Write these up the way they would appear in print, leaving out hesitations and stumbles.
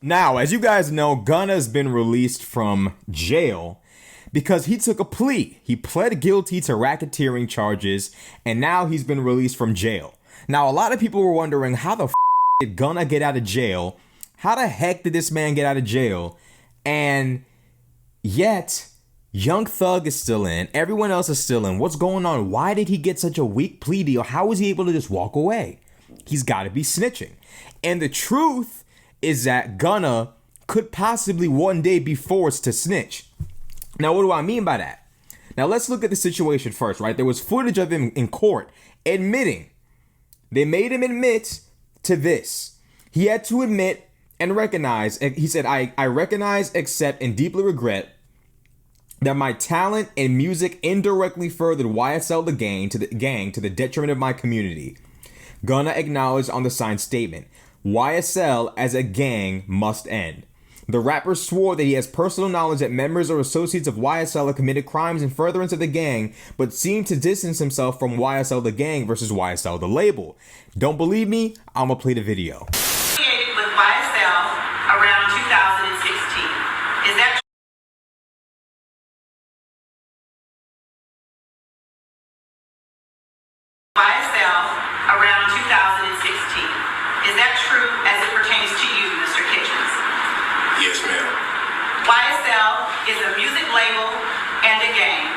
Now, as you guys know, Gunna's been released from jail because he took a plea. He pled guilty to racketeering charges, and now he's been released from jail. Now, a lot of people were wondering, how the did Gunna get out of jail? How the heck did this man get out of jail? And yet, Young Thug is still in. Everyone else is still in. What's going on? Why did he get such a weak plea deal? How was he able to just walk away? He's got to be snitching. And the truth is that Gunna could possibly one day be forced to snitch. Now, what do I mean by that? Now, let's look at the situation first, right? There was footage of him in court admitting. They made him admit to this. He had to admit and recognize. He said, I recognize, accept, and deeply regret that my talent and music indirectly furthered YSL the gang to the detriment of my community. Gunna acknowledged on the signed statement, YSL as a gang must end. The rapper swore that he has personal knowledge that members or associates of YSL have committed crimes in furtherance of the gang, but seemed to distance himself from YSL the gang versus YSL the label. Don't believe me? I'ma play the video. Affiliated with YSL around 2016. Is that true? YSL around 2016. Is that true as it pertains to you, Mr. Kitchens? Yes, ma'am. YSL is a music label and a gang,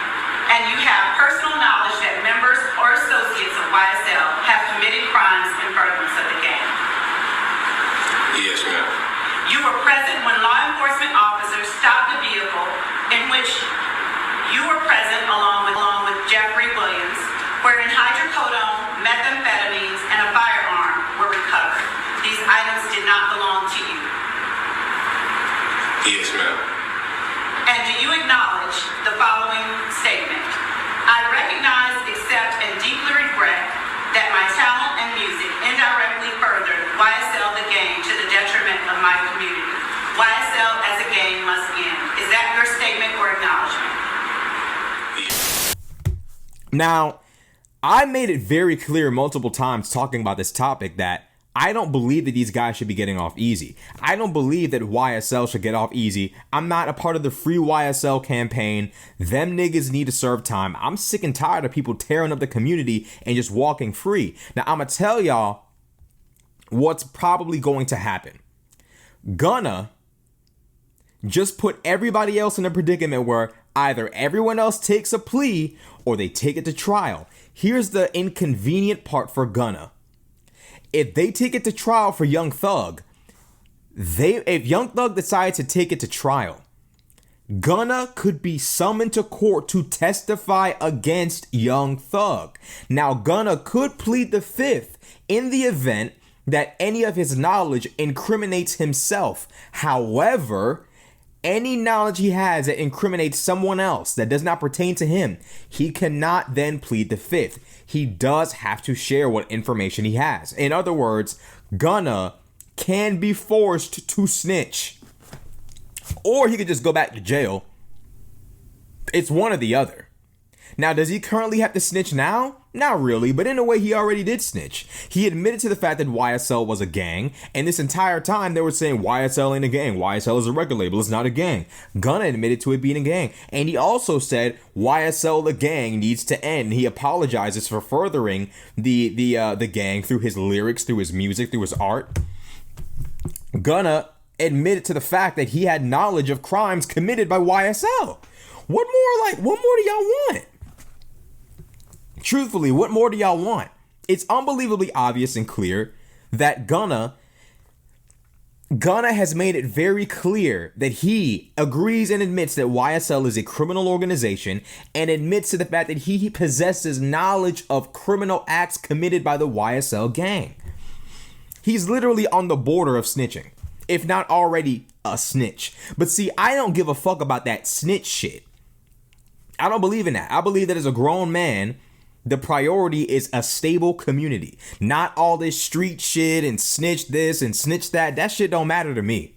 and you have personal knowledge that members or associates of YSL have committed crimes in furtherance of the gang. Yes, ma'am. You were present when law enforcement officers stopped the vehicle in which you were present along with Jeffrey Williams, wherein hydrocodone, methamphetamines, and a firearm were recovered. These items did not belong to you. Yes, ma'am. And do you acknowledge the following statement? I recognize, accept, and deeply regret that my talent and music indirectly furthered YSL the gang to the detriment of my community. YSL as a gang must end. Is that your statement or acknowledgement? Now, I made it very clear multiple times talking about this topic that I don't believe that these guys should be getting off easy. I don't believe that YSL should get off easy. I'm not a part of the Free YSL campaign. Them niggas need to serve time. I'm sick and tired of people tearing up the community and just walking free. Now, I'm going to tell y'all what's probably going to happen. Gunna just put everybody else in a predicament where either everyone else takes a plea or they take it to trial. Here's the inconvenient part for Gunna. If they take it to trial for Young Thug, if Young Thug decides to take it to trial, Gunna could be summoned to court to testify against Young Thug. Now, Gunna could plead the fifth in the event that any of his knowledge incriminates himself. However, any knowledge he has that incriminates someone else that does not pertain to him, he cannot then plead the fifth. He does have to share what information he has. In other words, Gunna can be forced to snitch. Or he could just go back to jail. It's one or the other. Now, does he currently have to snitch now? Not really, but in a way he already did snitch. He admitted to the fact that YSL was a gang, and this entire time they were saying YSL ain't a gang, YSL is a record label, it's not a gang. Gunna admitted to it being a gang, and he also said YSL the gang needs to end. He apologizes for furthering the gang through his lyrics, through his music, through his art. Gunna admitted to the fact that he had knowledge of crimes committed by YSL. What more do y'all want? Truthfully, what more do y'all want? It's unbelievably obvious and clear that Gunna has made it very clear that he agrees and admits that YSL is a criminal organization and admits to the fact that he possesses knowledge of criminal acts committed by the YSL gang. He's literally on the border of snitching, if not already a snitch. But see, I don't give a fuck about that snitch shit. I don't believe in that. I believe that as a grown man, the priority is a stable community, not all this street shit and snitch this and snitch that. That shit don't matter to me.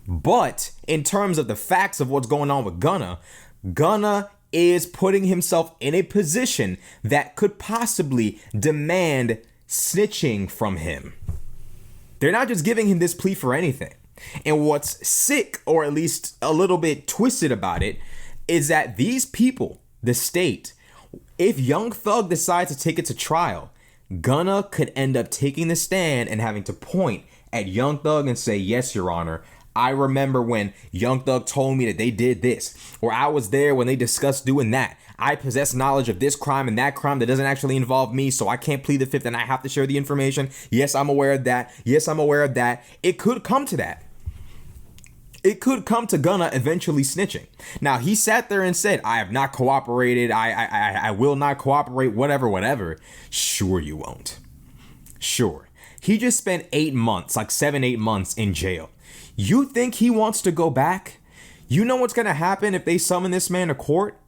But in terms of the facts of what's going on with Gunna is putting himself in a position that could possibly demand snitching from him. They're not just giving him this plea for anything. And what's sick, or at least a little bit twisted about it, is that these people, the state, if Young Thug decides to take it to trial, Gunna could end up taking the stand and having to point at Young Thug and say, yes, Your Honor, I remember when Young Thug told me that they did this, or I was there when they discussed doing that. I possess knowledge of this crime and that crime that doesn't actually involve me, so I can't plead the fifth and I have to share the information. Yes, I'm aware of that. Yes, I'm aware of that. It could come to that. It could come to Gunna eventually snitching. Now, he sat there and said, I have not cooperated. I will not cooperate, whatever. Sure you won't. Sure. He just spent 8 months, like 7-8 months in jail. You think he wants to go back? You know what's going to happen if they summon this man to court?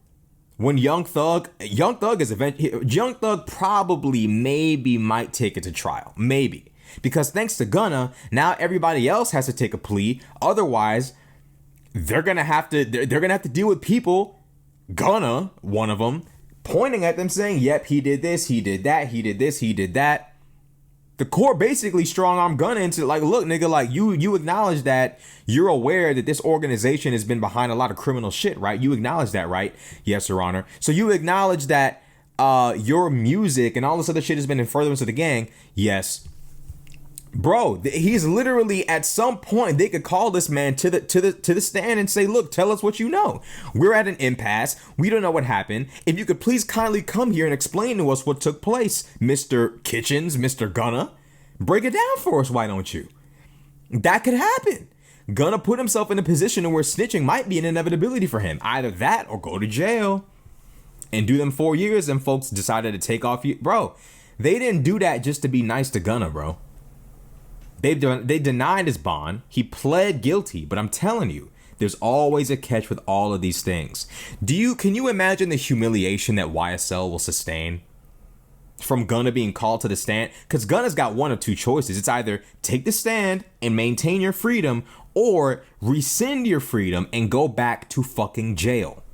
When Young Thug probably maybe might take it to trial. Maybe. Because thanks to Gunna, now everybody else has to take a plea. Otherwise, they're gonna have to deal with people, Gunna, one of them, pointing at them saying, yep, he did this, he did that, he did this, he did that. The court basically strong-armed Gunna into like, look, nigga, like you acknowledge that you're aware that this organization has been behind a lot of criminal shit, right? You acknowledge that, right? Yes, Your Honor. So you acknowledge that your music and all this other shit has been in furtherance of the gang. Yes. Bro, he's literally, at some point they could call this man to the stand and say, look, tell us what you know. We're at an impasse. We don't know what happened. If you could please kindly come here and explain to us what took place, Mr. Kitchens, Mr. Gunna. Break it down for us, why don't you? That could happen. Gunna put himself in a position where snitching might be an inevitability for him. Either that or go to jail and do them 4 years, and folks decided to take off you. Bro, they didn't do that just to be nice to Gunna, bro. They denied his bond. He pled guilty, but I'm telling you, there's always a catch with all of these things. Can you imagine the humiliation that YSL will sustain from Gunna being called to the stand? Because Gunna's got one of two choices. It's either take the stand and maintain your freedom, or rescind your freedom and go back to fucking jail.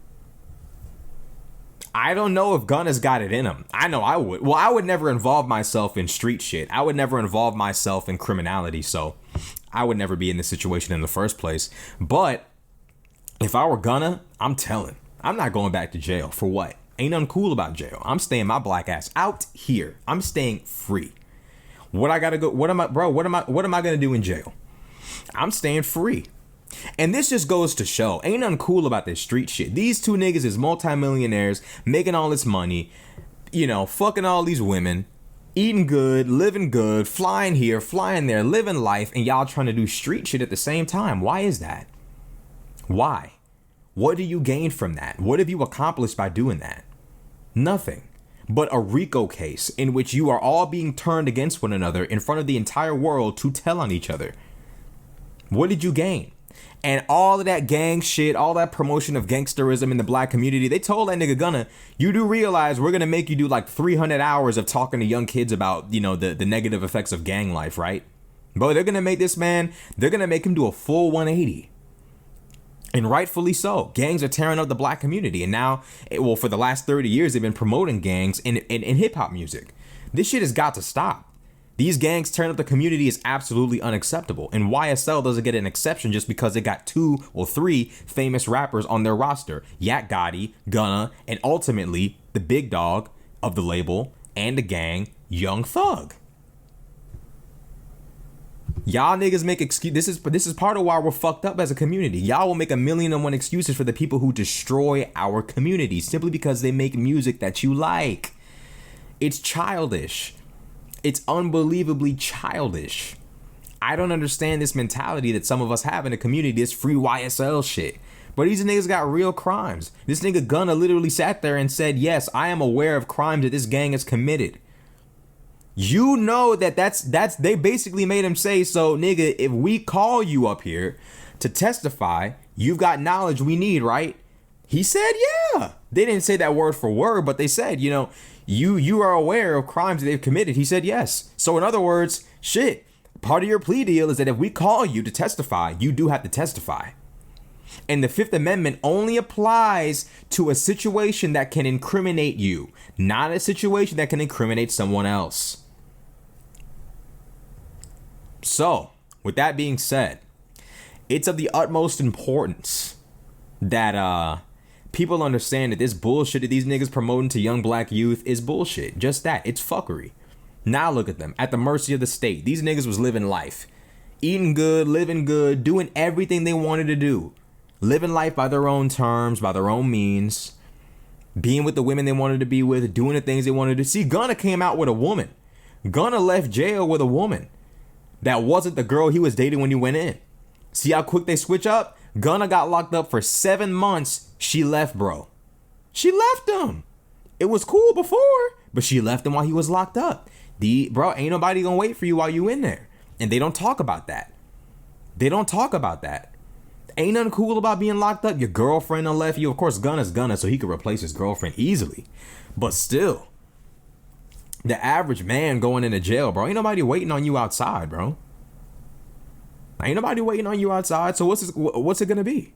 I don't know if Gunna's got it in him. I know I would. Well, I would never involve myself in street shit. I would never involve myself in criminality, so I would never be in this situation in the first place. But if I were Gunna, I'm telling, I'm not going back to jail. For what? Ain't nothing cool about jail. I'm staying my black ass out here. I'm staying free. What I gotta go? What am I gonna do in jail? I'm staying free. And this just goes to show, ain't nothing cool about this street shit. These two niggas is multimillionaires, making all this money, you know, fucking all these women, eating good, living good, flying here, flying there, living life, and y'all trying to do street shit at the same time. Why is that? Why? What do you gain from that? What have you accomplished by doing that? Nothing. But a RICO case in which you are all being turned against one another in front of the entire world to tell on each other. What did you gain? And all of that gang shit, all that promotion of gangsterism in the black community, they told that nigga Gunna, you do realize we're going to make you do like 300 hours of talking to young kids about, you know, the negative effects of gang life, right? But they're going to make this man, they're going to make him do a full 180. And rightfully so. Gangs are tearing up the black community. And now, well, for the last 30 years, they've been promoting gangs in hip hop music. This shit has got to stop. These gangs tearing up the community is absolutely unacceptable. And YSL doesn't get an exception just because they got 2 or 3 famous rappers on their roster. Yak Gotti, Gunna, and ultimately the big dog of the label and the gang, Young Thug. Y'all niggas make excuses. This is part of why we're fucked up as a community. Y'all will make 1,000,001 excuses for the people who destroy our community simply because they make music that you like. It's childish. It's unbelievably childish. I don't understand this mentality that some of us have in the community, this free YSL shit. But these niggas got real crimes. This nigga Gunna literally sat there and said, yes, I am aware of crimes that this gang has committed. You know that's they basically made him say, so nigga, if we call you up here to testify, you've got knowledge we need, right? He said, yeah. They didn't say that word for word, but they said, you know, you are aware of crimes that they've committed. He said yes. So in other words, shit, part of your plea deal is that if we call you to testify, you do have to testify. And the Fifth Amendment only applies to a situation that can incriminate you, not a situation that can incriminate someone else. So, with that being said, It's of the utmost importance that people understand that this bullshit that these niggas promoting to young black youth is bullshit. Just that. It's fuckery. Now look at them, at the mercy of the state. These niggas was living life. Eating good, living good, doing everything they wanted to do. Living life by their own terms, by their own means. Being with the women they wanted to be with, doing the things they wanted to see. Gunna came out with a woman. Gunna left jail with a woman that wasn't the girl he was dating when he went in. See how quick they switch up? Gunna got locked up for 7 months. She left, bro. She left him. It was cool before, but she left him while he was locked up. Bro, ain't nobody gonna wait for you while you in there. And they don't talk about that. They don't talk about that. Ain't nothing cool about being locked up. Your girlfriend done left you. Of course, Gunna's Gunna, so he could replace his girlfriend easily. But still, the average man going into jail, bro, ain't nobody waiting on you outside, bro. Ain't nobody waiting on you outside. So what's it gonna be?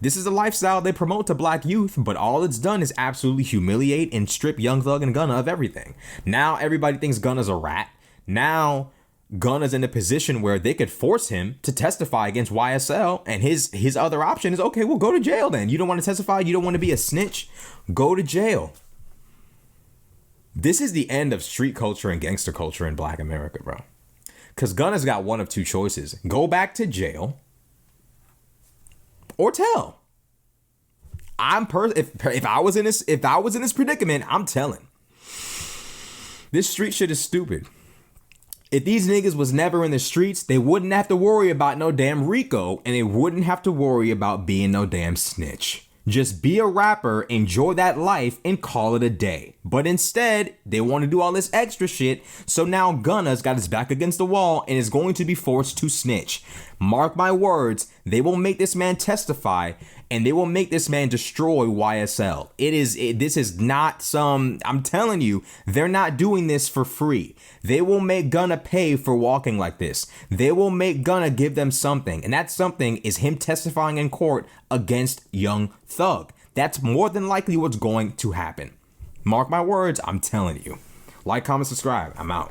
This is a lifestyle they promote to black youth, but all it's done is absolutely humiliate and strip Young Thug and Gunna of everything. Now everybody thinks Gunna's a rat. Now Gunna's in a position where they could force him to testify against YSL, and his other option is, okay, well, go to jail then. You don't want to testify? You don't want to be a snitch? Go to jail. This is the end of street culture and gangster culture in black America, bro. Because Gunna's got one of two choices. Go back to jail or tell. If I was in this predicament, I'm telling. This street shit is stupid. If these niggas was never in the streets, they wouldn't have to worry about no damn Rico, and they wouldn't have to worry about being no damn snitch. Just be a rapper, enjoy that life, and call it a day. But instead, they want to do all this extra shit, so now Gunna's got his back against the wall and is going to be forced to snitch. Mark my words, they will make this man testify, and they will make this man destroy YSL. This is not some, I'm telling you, they're not doing this for free. They will make Gunna pay for walking like this. They will make Gunna give them something, and that something is him testifying in court against Young Thug. That's more than likely what's going to happen. Mark my words, I'm telling you. Like, comment, subscribe. I'm out.